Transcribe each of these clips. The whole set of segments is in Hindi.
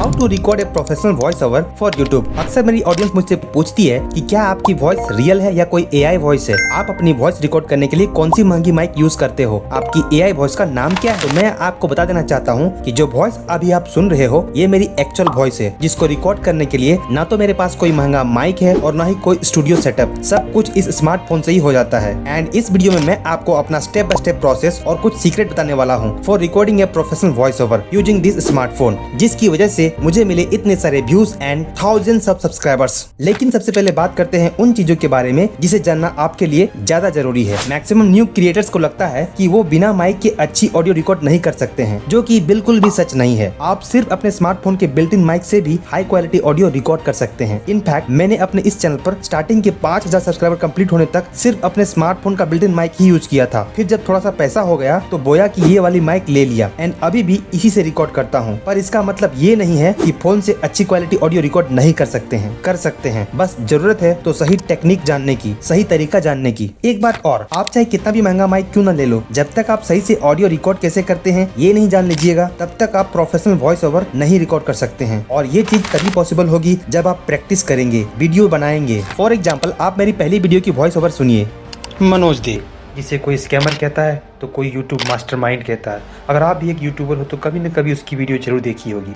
How to record a professional voice over for YouTube. अक्सर मेरी ऑडियंस मुझसे पूछती है कि क्या आपकी वॉइस रियल है या कोई एआई वॉइस है। आप अपनी वॉइस रिकॉर्ड करने के लिए कौन सी महंगी माइक यूज करते हो, आपकी एआई वॉइस का नाम क्या है। तो मैं आपको बता देना चाहता हूँ कि जो वॉइस अभी आप सुन रहे हो ये मेरी एक्चुअल वॉइस है, जिसको रिकॉर्ड करने के लिए ना तो मेरे पास कोई महंगा माइक है और ना ही कोई स्टूडियो सेटअप। सब कुछ इस स्मार्टफोन से ही हो जाता है। एंड इस वीडियो में मैं आपको अपना स्टेप बाय स्टेप प्रोसेस और कुछ सीक्रेट बताने वाला हूँ for recording A professional voice over using this smartphone, जिसकी वजह से मुझे मिले इतने सारे views and thousands of subscribers. लेकिन सबसे पहले बात करते हैं उन चीजों के बारे में जिसे जानना आपके लिए ज्यादा जरूरी है। मैक्सिमम न्यू क्रिएटर्स को लगता है कि वो बिना माइक के अच्छी ऑडियो रिकॉर्ड नहीं कर सकते हैं, जो कि बिल्कुल भी सच नहीं है। आप सिर्फ अपने स्मार्टफोन के बिल्ट इन माइक से भी हाई क्वालिटी ऑडियो रिकॉर्ड कर सकते हैं। इनफैक्ट मैंने अपने इस चैनल पर स्टार्टिंग के 5000 सब्सक्राइबर कंप्लीट होने तक सिर्फ अपने स्मार्टफोन का बिल्ट इन माइक ही यूज किया था। फिर जब थोड़ा सा पैसा हो गया तो बोया की ये वाली माइक ले लिया एंड अभी भी इसी से रिकॉर्ड करता हूँ। पर इसका मतलब ये नहीं है कि फोन से अच्छी क्वालिटी ऑडियो रिकॉर्ड नहीं कर सकते हैं, कर सकते हैं। बस जरूरत है तो सही टेक्निक जानने की, सही तरीका जानने की। एक बात और, आप चाहे कितना भी महंगा माइक क्यों न ले लो, जब तक आप सही से ऑडियो रिकॉर्ड कैसे करते हैं ये नहीं जान लीजिएगा, तब तक आप प्रोफेशनल वॉइस ओवर नहीं रिकॉर्ड कर सकते हैं। और ये चीज तभी पॉसिबल होगी जब आप प्रैक्टिस करेंगे, वीडियो बनाएंगे। फॉर एग्जाम्पल, आप मेरी पहली वीडियो की वॉइस ओवर सुनिए। मनोज दे, जिसे कोई स्कैमर कहता है तो कोई यूट्यूब मास्टरमाइंड कहता है। अगर आप भी एक यूट्यूबर हो तो कभी न कभी उसकी वीडियो जरूर देखी होगी।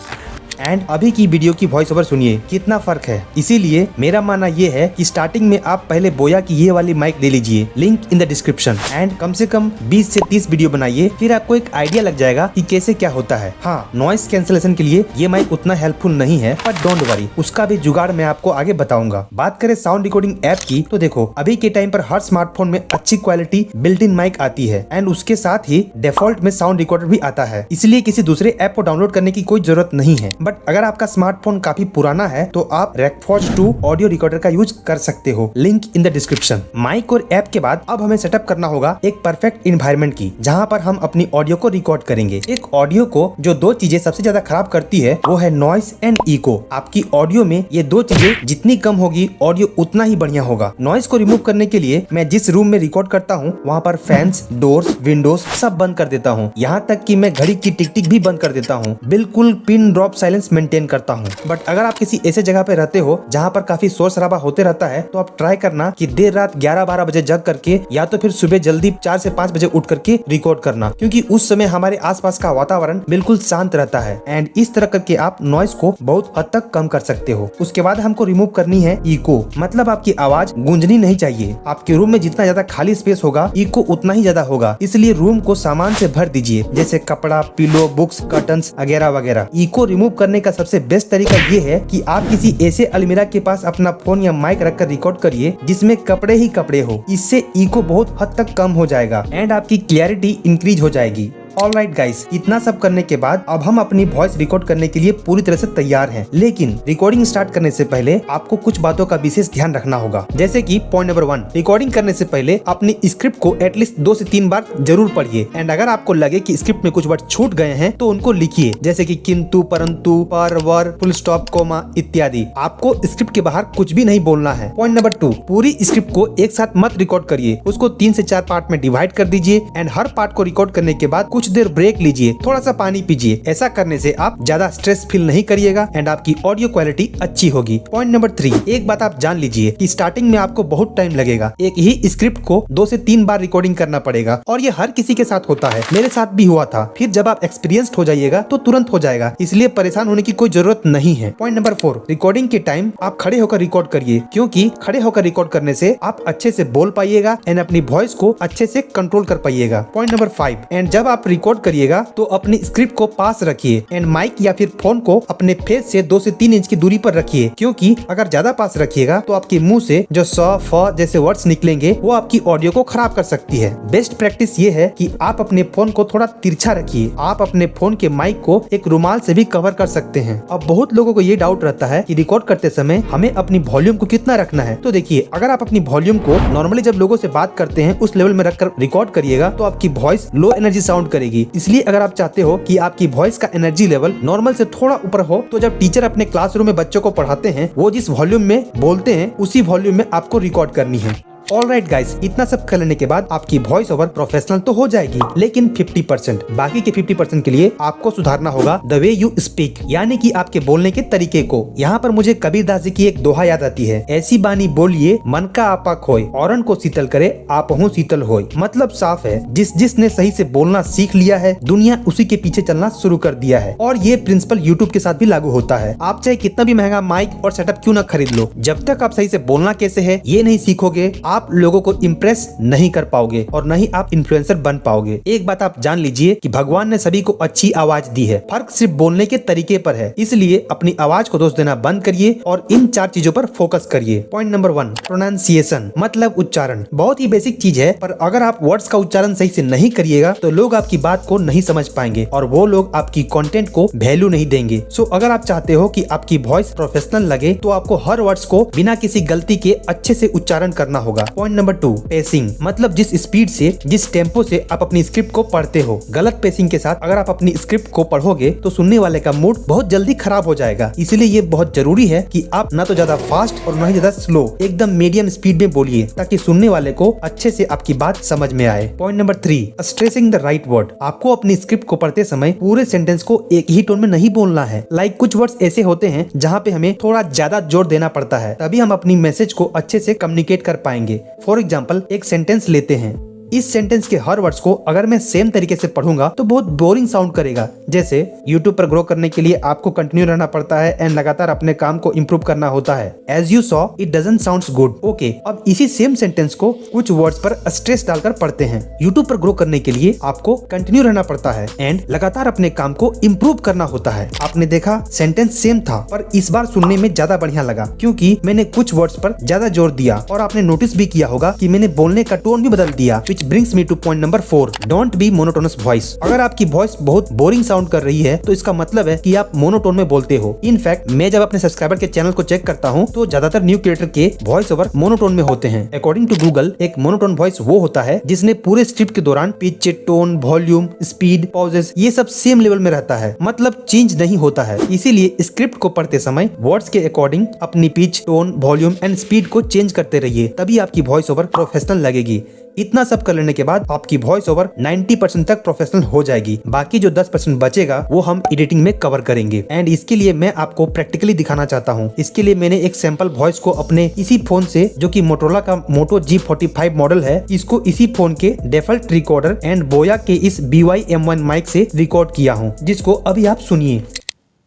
एंड अभी की वीडियो की वॉइस ओवर सुनिए, कितना फर्क है। इसीलिए मेरा मानना ये है कि स्टार्टिंग में आप पहले बोया की ये वाली माइक ले लीजिए, link in the description. And come से कम 20 से 30 वीडियो बनाइए, फिर आपको एक आइडिया लग जाएगा कि कैसे क्या होता है। हाँ, नॉइस कैंसलेशन के लिए ये माइक उतना हेल्पफुल नहीं है, पर डोंट वरी, उसका भी जुगाड़ मैं आपको आगे बताऊंगा। बात करें साउंड रिकॉर्डिंग ऐप की, तो देखो अभी के टाइम पर हर स्मार्टफोन में अच्छी क्वालिटी बिल्ट इन माइक आती है एंड उसके साथ ही डिफॉल्ट में साउंड रिकॉर्डर भी आता है। इसलिए किसी दूसरे ऐप को डाउनलोड करने की कोई जरूरत नहीं है। बट अगर आपका स्मार्टफोन काफी पुराना है तो आप रेकफॉर्ज 2 ऑडियो रिकॉर्डर का यूज कर सकते हो, link in the description. Mic और ऐप के बाद अब हमें सेटअप करना होगा एक परफेक्ट इन्वायरमेंट की, जहां पर हम अपनी ऑडियो को रिकॉर्ड करेंगे। एक ऑडियो को जो दो चीजें सबसे ज्यादा खराब करती है वो है नॉइस एंड इको। आपकी ऑडियो में ये दो चीजें जितनी कम होगी ऑडियो उतना ही बढ़िया होगा। नॉइस को रिमूव करने के लिए मैं जिस रूम में रिकॉर्ड करता हूँ वहाँ पर फैंस, डोर्स, विंडोज सब बंद कर देता हूँ। यहाँ तक कि मैं घड़ी की टिक टिक भी बंद कर देता हूँ। बिल्कुल पिन ड्रॉप साइलेंस मेंटेन करता हूँ। बट अगर आप किसी ऐसे जगह पे रहते हो जहाँ पर काफी शोर शराबा होते रहता है तो आप ट्राई करना कि देर रात 11-12 बजे जग करके या तो फिर सुबह जल्दी 4 से 5 बजे उठ करके रिकॉर्ड करना, क्योंकि उस समय हमारे आसपास का वातावरण बिल्कुल शांत रहता है। एंड इस तरह करके आप नॉइस को बहुत हद तक कम कर सकते हो। उसके बाद हमको रिमूव करनी है इको, मतलब आपकी आवाज गूंजनी नहीं चाहिए। आपके रूम में जितना ज्यादा खाली स्पेस होगा इको उतना ही ज्यादा होगा, इसलिए रूम को सामान से भर दीजिए, जैसे कपड़ा, पिलो, बुक्स, कर्टन्स वगैरह वगैरह। इको रिमूव करने का सबसे बेस्ट तरीका ये है कि आप किसी ऐसे अलमीरा के पास अपना फोन या माइक रखकर रिकॉर्ड करिए जिसमें कपड़े ही कपड़े हो। इससे इको बहुत हद तक कम हो जाएगा एंड आपकी क्लैरिटी इंक्रीज हो जाएगी। ऑलराइट गाइस, इतना सब करने के बाद अब हम अपनी वॉइस रिकॉर्ड करने के लिए पूरी तरह से तैयार हैं। लेकिन रिकॉर्डिंग स्टार्ट करने से पहले आपको कुछ बातों का विशेष ध्यान रखना होगा। जैसे कि पॉइंट नंबर 1, रिकॉर्डिंग करने से पहले अपनी स्क्रिप्ट को एटलीस्ट 2 से 3 बार जरूर पढ़िए। एंड अगर आपको लगे कि स्क्रिप्ट में कुछ वर्ड छूट गए हैं तो उनको लिखिए, जैसे कि किंतु, परंतु, पर, वर, फुल स्टॉप, कोमा इत्यादि। आपको स्क्रिप्ट के बाहर कुछ भी नहीं बोलना है। पॉइंट नंबर 2, पूरी स्क्रिप्ट को एक साथ मत रिकॉर्ड करिए, उसको 3 से 4 पार्ट में डिवाइड कर दीजिए। एंड हर पार्ट को रिकॉर्ड करने के बाद कुछ देर ब्रेक लीजिए, थोड़ा सा पानी पीजिए। ऐसा करने से आप ज्यादा स्ट्रेस फील नहीं करिएगा एंड आपकी ऑडियो क्वालिटी अच्छी होगी। पॉइंट नंबर 3, एक बात आप जान लीजिए कि स्टार्टिंग में आपको बहुत टाइम लगेगा। एक ही स्क्रिप्ट को 2 से 3 बार रिकॉर्डिंग करना पड़ेगा और ये हर किसी के साथ होता है, मेरे साथ भी हुआ था। फिर जब आप एक्सपीरियंस्ड हो जाइएगा तो तुरंत हो जाएगा, इसलिए परेशान होने की कोई जरूरत नहीं है। पॉइंट नंबर 4, रिकॉर्डिंग के टाइम आप खड़े होकर रिकॉर्ड करिए, क्योंकि खड़े होकर रिकॉर्ड करने से आप अच्छे से बोल पाइएगा एंड अपनी वॉइस को अच्छे से कंट्रोल कर पाइएगा। पॉइंट नंबर 5, एंड जब आप रिकॉर्ड करिएगा तो अपनी स्क्रिप्ट को पास रखिए एंड माइक या फिर फोन को अपने फेस से 2 से 3 इंच की दूरी पर रखिए, क्योंकि अगर ज्यादा पास रखिएगा तो आपके मुंह से जो स, फ जैसे वर्ड्स निकलेंगे वो आपकी ऑडियो को खराब कर सकती है। बेस्ट प्रैक्टिस ये है कि आप अपने फोन को थोड़ा तिरछा रखिए। आप अपने फोन के माइक को एक रुमाल से भी कवर कर सकते हैं। अब बहुत लोगों को ये डाउट रहता है कि रिकॉर्ड करते समय हमें अपनी वॉल्यूम को कितना रखना है। तो देखिए, अगर आप अपनी वॉल्यूम को नॉर्मली जब लोगों से बात करते हैं उस लेवल में रखकर रिकॉर्ड करिएगा तो आपकी वॉइस लो एनर्जी साउंड करेगी। इसलिए अगर आप चाहते हो कि आपकी वॉइस का एनर्जी लेवल नॉर्मल से थोड़ा ऊपर हो तो जब टीचर अपने क्लासरूम में बच्चों को पढ़ाते हैं वो जिस वॉल्यूम में बोलते हैं उसी वॉल्यूम में आपको रिकॉर्ड करनी है। ऑलराइट गाइस, इतना सब कर लेने के बाद आपकी वॉइस ओवर प्रोफेशनल तो हो जाएगी, लेकिन 50% बाकी के 50% के लिए आपको सुधारना होगा द वे यू स्पीक, यानी कि आपके बोलने के तरीके को। यहाँ पर मुझे कबीरदास जी की एक दोहा याद आती है, ऐसी बानी बोलिए मन का आपा खोए, औरन को शीतल करे आप हूँ शीतल होए। मतलब साफ है, जिसने सही से बोलना सीख लिया है, दुनिया उसी के पीछे चलना शुरू कर दिया है। और ये प्रिंसिपल यूट्यूब के साथ भी लागू होता है। आप चाहे कितना भी महंगा माइक और सेटअप क्यों ना खरीद लो, जब तक आप सही से बोलना कैसे है ये नहीं सीखोगे, आप लोगों को इम्प्रेस नहीं कर पाओगे और न ही आप इन्फ्लुएंसर बन पाओगे। एक बात आप जान लीजिए कि भगवान ने सभी को अच्छी आवाज दी है, फर्क सिर्फ बोलने के तरीके पर है। इसलिए अपनी आवाज को दोष देना बंद करिए और इन 4 चीजों पर फोकस करिए। पॉइंट नंबर 1, प्रोनाउंसिएशन मतलब उच्चारण। बहुत ही बेसिक चीज है, पर अगर आप वर्ड्स का उच्चारण सही से नहीं करिएगा तो लोग आपकी बात को नहीं समझ पाएंगे और वो लोग आपकी कंटेंट को वैल्यू नहीं देंगे। सो अगर आप चाहते हो कि आपकी वॉइस प्रोफेशनल लगे तो आपको हर वर्ड्स को बिना किसी गलती के अच्छे से उच्चारण करना होगा। पॉइंट नंबर 2, पेसिंग मतलब जिस स्पीड से, जिस टेम्पो से आप अपनी स्क्रिप्ट को पढ़ते हो। गलत पेसिंग के साथ अगर आप अपनी स्क्रिप्ट को पढ़ोगे तो सुनने वाले का मूड बहुत जल्दी खराब हो जाएगा। इसलिए ये बहुत जरूरी है कि आप ना तो ज्यादा फास्ट और ना ही ज्यादा स्लो, एकदम मीडियम स्पीड में बोलिए ताकि सुनने वाले को अच्छे से आपकी बात समझ में आए। Point number 3, stressing the right word. आपको अपनी स्क्रिप्ट को पढ़ते समय पूरे सेंटेंस को एक ही टोन में नहीं बोलना है। कुछ वर्ड्स ऐसे होते हैं जहाँ पे हमें थोड़ा ज्यादा जोर देना पड़ता है, तभी हम अपनी मैसेज को अच्छे से कम्युनिकेट कर पाएंगे। फॉर एग्जाम्पल, एक सेंटेंस लेते हैं, इस सेंटेंस के हर वर्ड्स को अगर मैं सेम तरीके से पढ़ूंगा तो बहुत बोरिंग साउंड करेगा। जैसे यूट्यूब पर ग्रो करने के लिए आपको कंटिन्यू रहना पड़ता है एंड लगातार अपने काम को इम्प्रूव करना होता है। As you saw it doesn't sounds good. Okay, अब इसी सेम सेंटेंस को कुछ वर्ड्स पर स्ट्रेस डालकर पढ़ते हैं। यूट्यूब पर ग्रो करने के लिए आपको कंटिन्यू रहना पड़ता है एंड लगातार अपने काम को इम्प्रूव करना होता है। आपने देखा सेंटेंस सेम था, पर इस बार सुनने में ज्यादा बढ़िया लगा क्योंकि मैंने कुछ वर्ड्स पर ज्यादा जोर दिया। और आपने नोटिस भी किया होगा कि मैंने बोलने का टोन भी बदल दिया। Which brings me to point number 4, don't be monotonous voice। अगर आपकी वॉइस बहुत बोरिंग साउंड कर रही है तो इसका मतलब है कि आप मोनोटोन में बोलते हो। इनफैक्ट मैं जब अपने सब्सक्राइबर के चैनल को चेक करता हूँ तो ज्यादातर न्यू क्रिएटर के वॉइस ओवर मोनोटोन में होते हैं। अकॉर्डिंग टू गूगल, एक मोनोटोन वॉइस वो होता है जिसने पूरे स्क्रिप्ट के दौरान pitch, tone, volume, speed, pauses ये सब सेम लेवल में रहता है, मतलब चेंज नहीं होता है। इसीलिए स्क्रिप्ट को पढ़ते समय वर्ड्स के अकॉर्डिंग अपनी pitch, tone, volume and speed को चेंज करते रहिए, तभी आपकी वॉइस ओवर प्रोफेशनल लगेगी। इतना सब कर लेने के बाद आपकी वॉइस ओवर 90% तक प्रोफेशनल हो जाएगी। बाकी जो 10% बचेगा वो हम एडिटिंग में कवर करेंगे एंड इसके लिए मैं आपको प्रैक्टिकली दिखाना चाहता हूँ। इसके लिए मैंने एक सैंपल वॉइस को अपने इसी फोन से, जो कि मोटोरोला का मोटो G45 मॉडल है, इसको इसी फोन के डिफॉल्ट रिकॉर्डर एंड बोया के इस BY-M1 माइक से रिकॉर्ड किया हूँ, जिसको अभी आप सुनिए।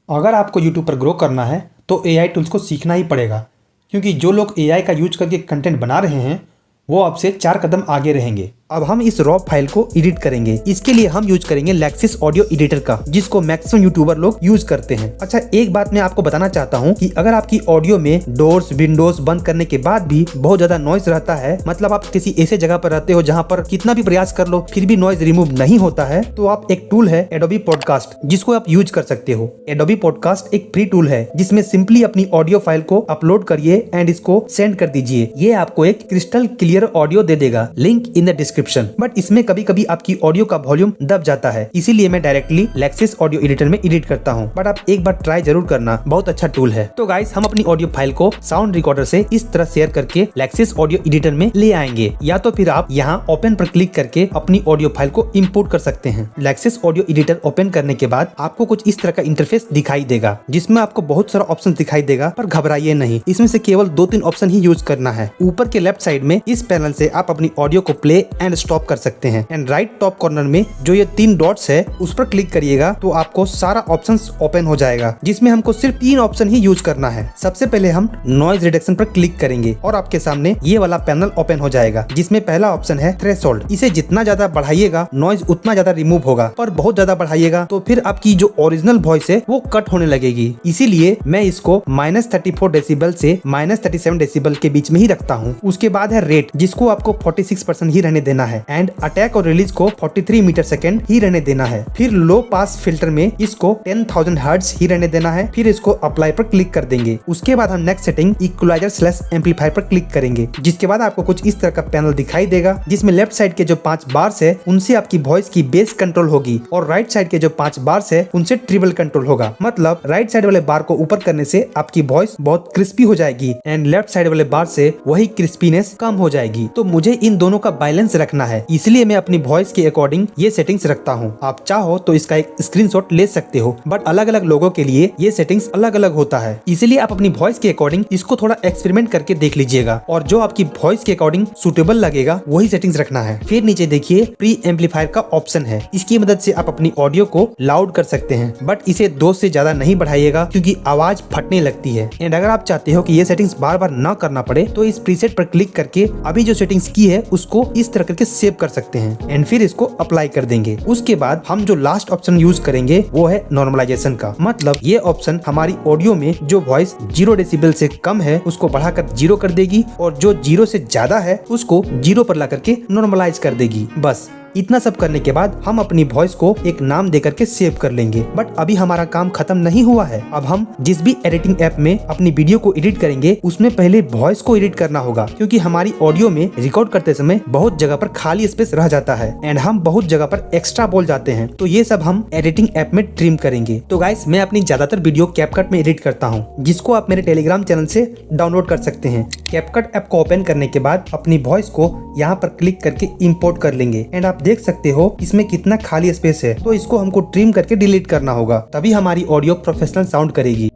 अगर आपको यूट्यूब पर ग्रो करना है तो AI टूल्स को सीखना ही पड़ेगा, क्योंकि जो लोग AI का यूज करके कंटेंट बना रहे हैं वो आपसे 4 कदम आगे रहेंगे। अब हम इस रॉ फाइल को एडिट करेंगे। इसके लिए हम यूज करेंगे लेक्सिस ऑडियो एडिटर का, जिसको मैक्सिमम यूट्यूबर लोग यूज करते हैं। अच्छा, एक बात मैं आपको बताना चाहता हूँ कि अगर आपकी ऑडियो में डोर्स, विंडोज बंद करने के बाद भी बहुत ज्यादा नॉइज रहता है, मतलब आप किसी ऐसे जगह पर रहते हो जहाँ पर कितना भी प्रयास कर लो फिर भी नॉइज रिमूव नहीं होता है, तो आप एक टूल है एडोबी पॉडकास्ट, जिसको आप यूज कर सकते हो। एडोबी पॉडकास्ट एक फ्री टूल है जिसमें सिंपली अपनी ऑडियो फाइल को अपलोड करिए एंड इसको सेंड कर दीजिए। ये आपको एक क्रिस्टल क्लियर ऑडियो दे देगा, link in the description. But इसमें कभी कभी आपकी ऑडियो का वॉल्यूम दब जाता है, इसीलिए मैं डायरेक्टली लेक्सिस ऑडियो एडिटर में एडिट करता हूँ। बट आप एक बार ट्राई जरूर करना, बहुत अच्छा टूल है। तो गाइस, हम अपनी ऑडियो फाइल को साउंड रिकॉर्डर से इस तरह शेयर करके लेक्सिस ऑडियो एडिटर में ले आएंगे, या तो फिर आप यहाँ ओपन पर क्लिक करके अपनी ऑडियो फाइल को इंपोर्ट कर सकते हैं। लेक्सिस ऑडियो एडिटर ओपन करने के बाद आपको कुछ इस तरह का इंटरफेस दिखाई देगा, जिसमें आपको बहुत सारा ऑप्शन दिखाई देगा, पर घबराइए नहीं, इसमें से केवल 2-3 ऑप्शन ही यूज करना है। ऊपर के लेफ्ट साइड में इस पैनल से आप अपनी ऑडियो को प्ले एंड स्टॉप कर सकते हैं एंड राइट टॉप कॉर्नर में जो ये 3 डॉट्स है उस पर क्लिक करिएगा तो आपको सारा ऑप्शंस ओपन हो जाएगा, जिसमें हमको सिर्फ 3 ऑप्शन ही यूज करना है। सबसे पहले हम नॉइज रिडक्शन पर क्लिक करेंगे और आपके सामने ये वाला पैनल ओपन हो जाएगा, जिसमें पहला ऑप्शन है थ्रेशोल्ड। इसे जितना ज्यादा बढ़ाइएगा नॉइज उतना ज्यादा रिमूव होगा, पर बहुत ज्यादा बढ़ाइएगा तो फिर आपकी जो ओरिजिनल वॉइस है वो कट होने लगेगी। इसीलिए मैं इसको -34 डेसिबल से -37 डेसिबल के बीच में ही रखता हूँ। उसके बाद है रेट, जिसको आपको 46% ही रहने देना देना है एंड अटैक और रिलीज को 43 मीटर सेकेंड ही रहने देना है। फिर लो पास फिल्टर में इसको 10,000 हर्ट्ज ही रहने देना है। फिर इसको अप्लाई पर क्लिक कर देंगे। उसके बाद हम नेक्स्ट सेटिंग इक्वलाइजर / एम्पलीफायर पर क्लिक करेंगे, जिसके बाद आपको कुछ इस तरह का पैनल दिखाई देगा, जिसमें लेफ्ट साइड के जो 5 बार्स है उनसे आपकी वॉइस की बेस कंट्रोल होगी और राइट साइड के जो 5 बार्स है उनसे ट्रिबल कंट्रोल होगा। मतलब राइट साइड वाले बार को ऊपर करने से आपकी वॉइस बहुत क्रिस्पी हो जाएगी एंड लेफ्ट साइड वाले बार से वही क्रिस्पीनेस कम हो जाएगी। तो मुझे इन दोनों का बैलेंस रखना है, इसलिए मैं अपनी वॉइस के अकॉर्डिंग ये सेटिंग्स रखता हूँ। आप चाहो तो इसका एक स्क्रीनशॉट ले सकते हो, बट अलग अलग लोगों के लिए ये सेटिंग्स अलग अलग होता है, इसलिए आप अपनी वॉइस के अकॉर्डिंग इसको थोड़ा एक्सपेरिमेंट करके देख लीजिएगा और जो आपकी वॉइस के अकॉर्डिंग सुटेबल लगेगा वही सेटिंग्स रखना है। फिर नीचे देखिए प्री एम्पलीफायर का ऑप्शन है, इसकी मदद से आप अपनी ऑडियो को लाउड कर सकते हैं, बट इसे 2 से ज्यादा नहीं बढ़ाइएगा क्योंकि आवाज फटने लगती है। एंड अगर आप चाहते हो कि ये सेटिंग्स बार बार ना करना पड़े तो इस प्रीसेट पर क्लिक करके अभी जो सेटिंग्स की है उसको इस तरह करके सेव कर सकते हैं एंड फिर इसको अप्लाई कर देंगे। उसके बाद हम जो लास्ट ऑप्शन यूज करेंगे वो है नॉर्मलाइजेशन का। मतलब ये ऑप्शन हमारी ऑडियो में जो वॉइस 0 डेसिबल से कम है उसको बढ़ाकर 0 कर देगी और जो 0 से ज्यादा है उसको 0 पर ला करके नॉर्मलाइज कर देगी। बस इतना सब करने के बाद हम अपनी वॉइस को एक नाम देकर के सेव कर लेंगे। बट अभी हमारा काम खत्म नहीं हुआ है। अब हम जिस भी एडिटिंग ऐप में अपनी वीडियो को एडिट करेंगे उसमें पहले वॉइस को एडिट करना होगा, क्योंकि हमारी ऑडियो में रिकॉर्ड करते समय बहुत जगह पर खाली स्पेस रह जाता है एंड हम बहुत जगह पर एक्स्ट्रा बोल जाते हैं। तो ये सब हम एडिटिंग ऐप में ट्रिम करेंगे। तो गाइस मैं अपनी ज्यादातर वीडियो कैपकट में एडिट करता हूँ, जिसको आप मेरे टेलीग्राम चैनल से डाउनलोड कर सकते हैं। कैपकट ऐप को ओपन करने के बाद अपनी वॉइस को यहाँ पर क्लिक करके इम्पोर्ट कर लेंगे एंड आप देख सकते हो इसमें कितना खाली स्पेस है। तो इसको हमको ट्रिम करके डिलीट करना होगा, तभी हमारी ऑडियो प्रोफेशनल साउंड करेगी।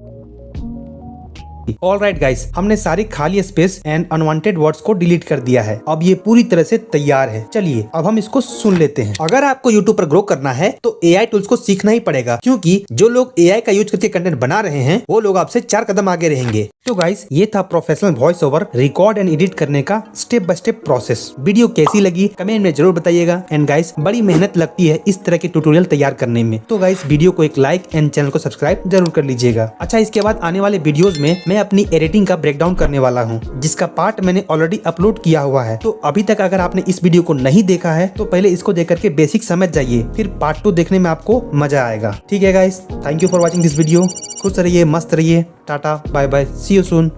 ऑलराइट गाइस, हमने सारी खाली स्पेस एंड अनवांटेड वर्ड्स को डिलीट कर दिया है। अब ये पूरी तरह से तैयार है। चलिए अब हम इसको सुन लेते हैं। अगर आपको यूट्यूब पर ग्रो करना है तो एआई टूल्स को सीखना ही पड़ेगा, क्योंकि जो लोग एआई का यूज करके कंटेंट बना रहे हैं वो लोग आपसे 4 कदम आगे रहेंगे। तो गाइस ये था professional voice over record and edit करने का step by step process. Video कैसी लगी कमेंट में जरूर बताइएगा। एंड गाइस बड़ी मेहनत लगती है इस तरह के ट्यूटोरियल तैयार करने में, तो गाइस वीडियो को एक लाइक एंड चैनल को सब्सक्राइब जरूर कर लीजिएगा। अच्छा, इसके बाद आने वाले वीडियोज में मैं अपनी एडिटिंग का ब्रेकडाउन करने वाला हूँ, जिसका पार्ट मैंने ऑलरेडी अपलोड किया हुआ है। तो अभी तक अगर आपने इस वीडियो को नहीं देखा है तो पहले इसको देख करके बेसिक समझ जाइए, फिर पार्ट 2 देखने में आपको मजा आएगा। ठीक है guys, thank you for watching this video. खुश रहिए, मस्त रहिए, tata bye bye, see you soon.